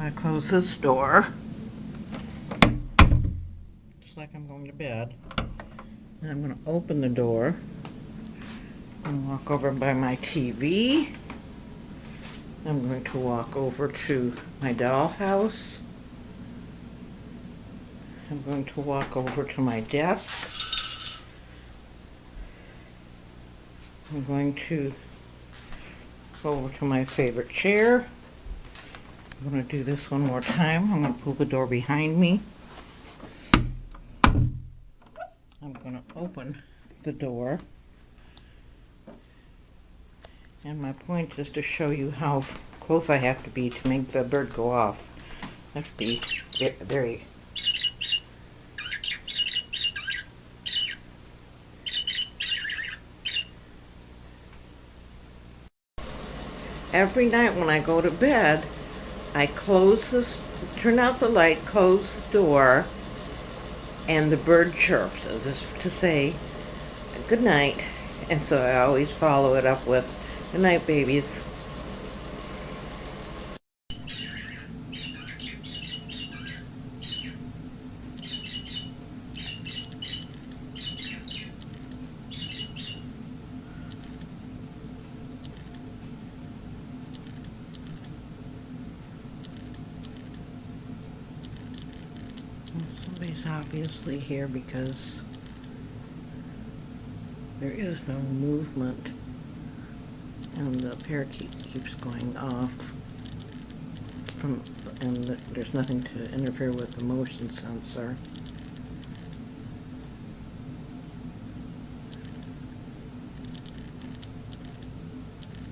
I close this door. Looks like I'm going to bed. And I'm going to open the door and walk over by my TV. I'm going to walk over to my dollhouse. I'm going to walk over to my desk. I'm going to go over to my favorite chair. I'm going to do this one more time. I'm going to pull the door behind me. I'm going to open the door. And my point is to show you how close I have to be to make the bird go off. I have to be very... Every night when I go to bed, I turn out the light, close the door, and the bird chirps as if to say good night. And so I always follow it up with good night, babies. Somebody's obviously here because there is no movement and the parakeet keeps going off and there's nothing to interfere with the motion sensor.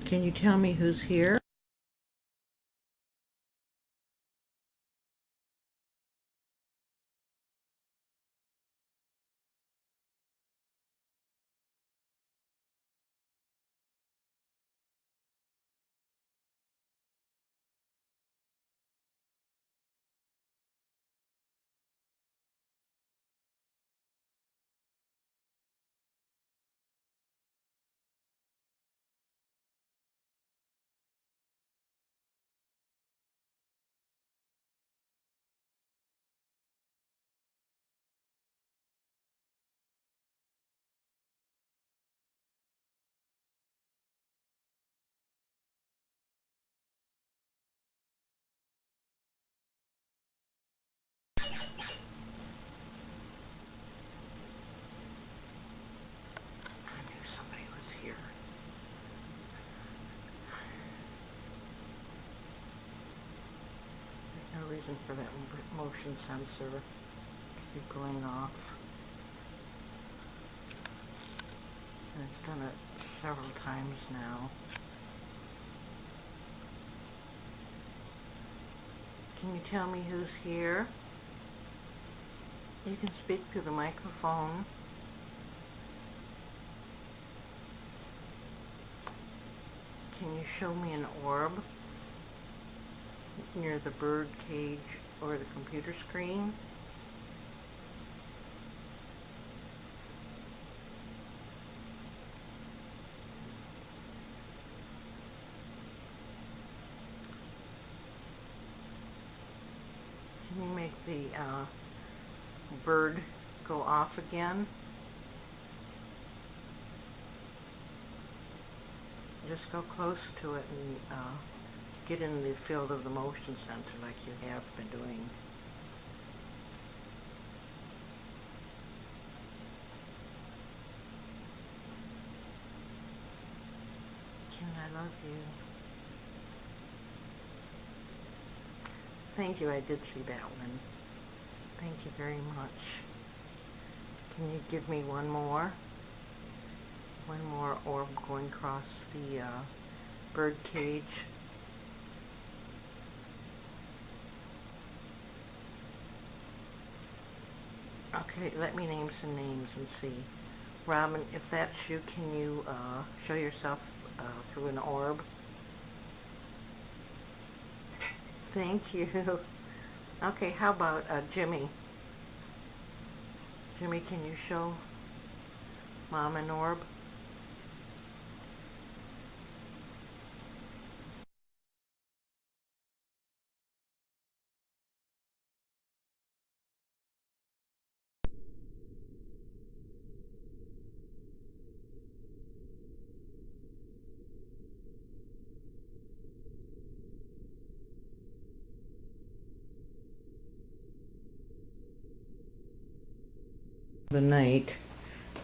Can you tell me who's here? No reason for that motion sensor to be going off. And it's done it several times now. Can you tell me who's here? You can speak to the microphone. Can you show me an orb near the bird cage or the computer screen? Can you make the bird go off again? Just go close to it and get in the field of the motion sensor like you have been doing. Ken, I love you. Thank you, I did see that one. Thank you very much. Can you give me one more? One more orb going across the bird cage. Okay, let me name some names and see. Robin, if that's you, can you show yourself through an orb? Thank you. Okay, how about Jimmy? Jimmy, can you show Mom an orb? the night,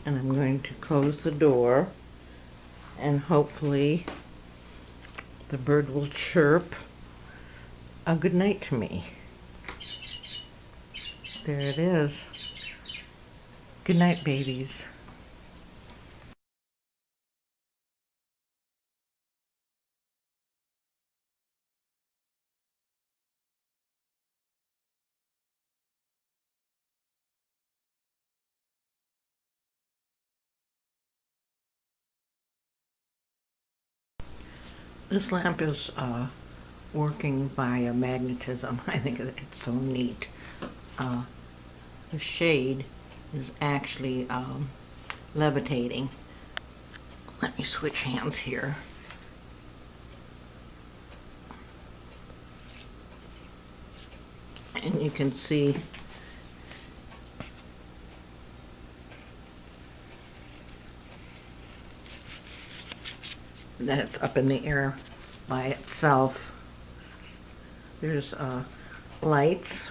and I'm going to close the door, and hopefully the bird will chirp a good night to me. There it is. Good night, babies. This lamp is working via magnetism. I think it's so neat. The shade is actually levitating. Let me switch hands here. And you can see that it's up in the air by itself. There's lights.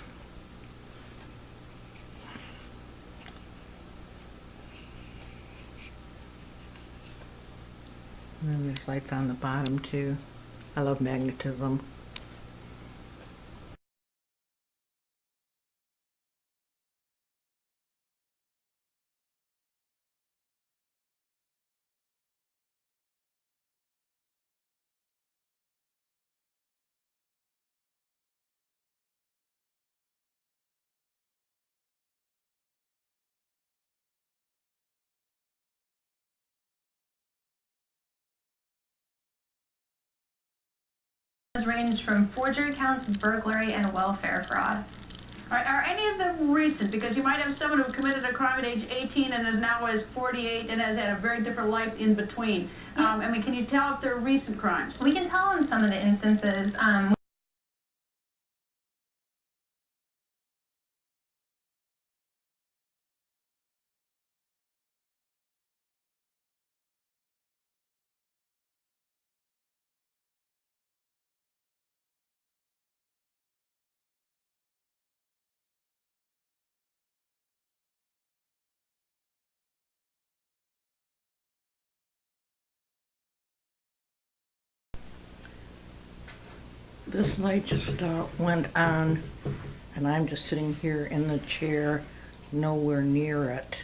And then there's lights on the bottom too. I love magnetism. Range from forgery counts, burglary, and welfare fraud. Are any of them recent? Because you might have someone who committed a crime at age 18 and is now is 48 and has had a very different life in between. I mean, can you tell if they're recent crimes? We can tell in some of the instances. This light just went on, and I'm just sitting here in the chair, nowhere near it.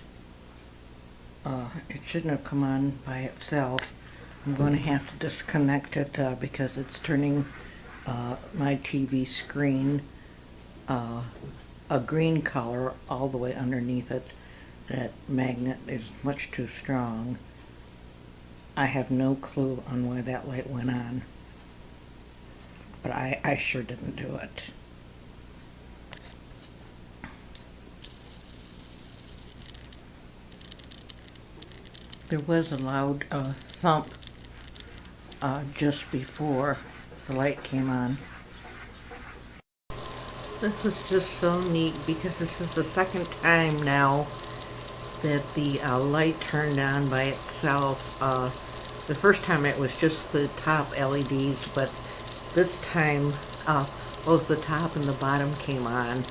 It shouldn't have come on by itself. I'm going to have to disconnect it because it's turning my TV screen a green color all the way underneath it. That magnet is much too strong. I have no clue on why that light went on, but I sure didn't do it. There was a loud thump just before the light came on. This is just so neat because this is the second time now that the light turned on by itself. The first time it was just the top LEDs, but this time both the top and the bottom came on.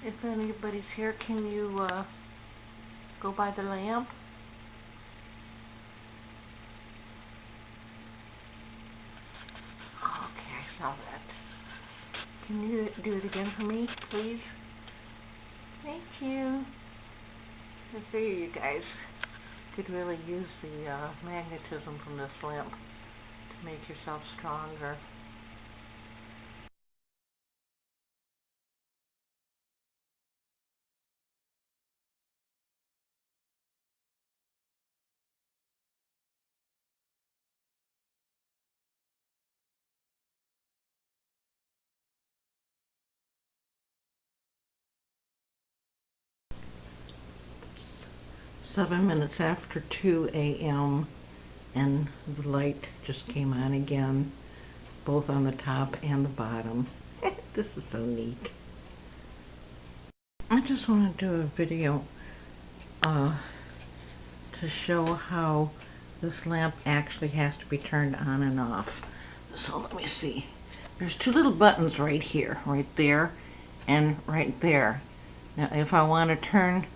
If anybody's here, can you go by the lamp? Okay, I saw that. Can you do it again for me, please? Thank you. I figure you guys could really use the magnetism from this lamp to make yourself stronger. Seven minutes after 2 a.m. and the light just came on again, both on the top and the bottom. This is so neat. I just want to do a video to show how this lamp actually has to be turned on and off. So let me see. There's two little buttons right here, right there, and right there. Now if I want to turn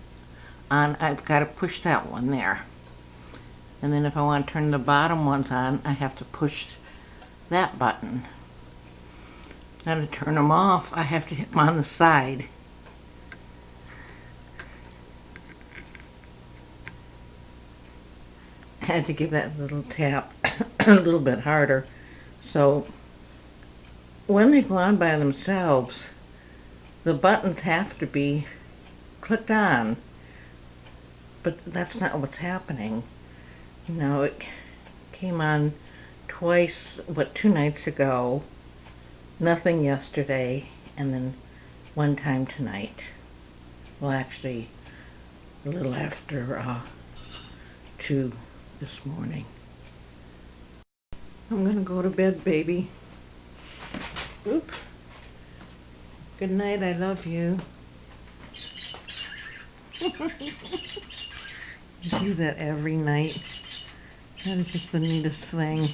on, I've got to push that one there. And then if I want to turn the bottom ones on, I have to push that button. Now to turn them off, I have to hit them on the side. I had to give that little tap a little bit harder. So when they go on by themselves, the buttons have to be clicked on. But that's not what's happening. You know, it came on twice, 2 nights ago, nothing yesterday, and then one time tonight. Well, actually, a little after 2 this morning. I'm gonna go to bed, baby. Oop. Good night, I love you. You do that every night. That is just the neatest thing.